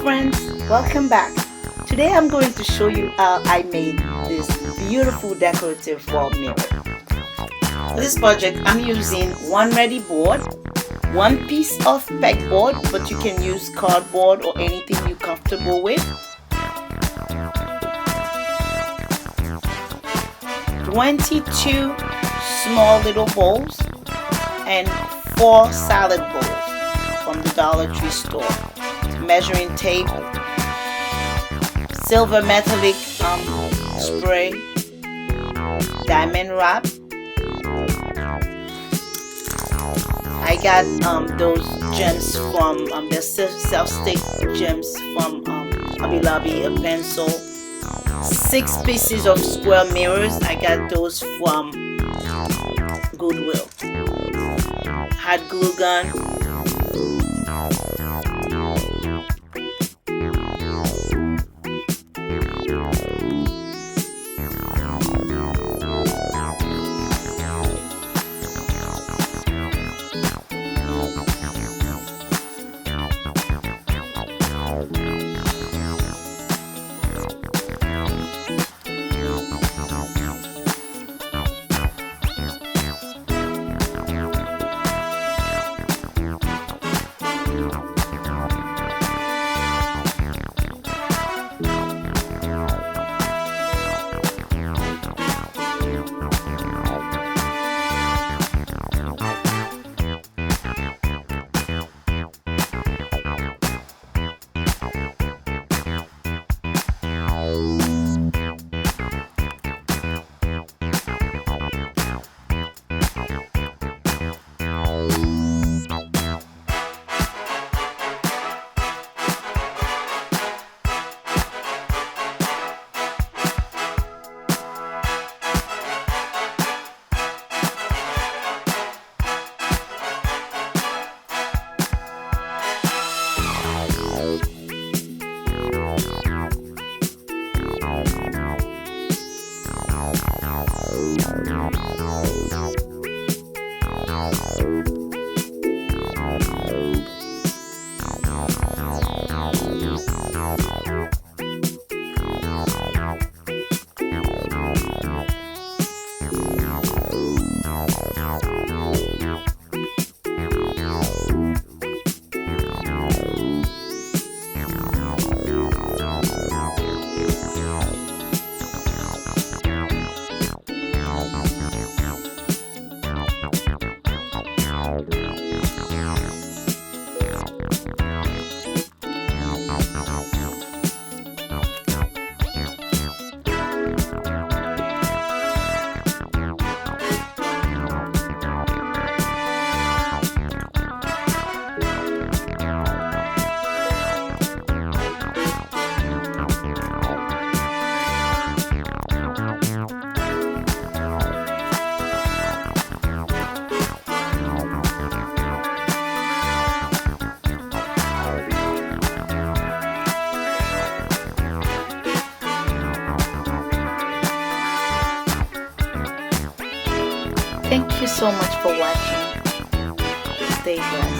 friends, welcome back. Today I'm going to show you how I made this beautiful decorative wall mirror. For this project I'm using one ready board, one piece of pegboard, but you can use cardboard or anything you're comfortable with, 22 small little bowls, and 4 salad bowls from the Dollar Tree store, measuring tape, silver metallic spray, diamond wrap. I got those gems from the self-stick gems from Hobby Lobby, a pencil, 6 pieces of square mirrors. I got those from Goodwill. Hot glue gun, Thank you so much for watching. Stay blessed.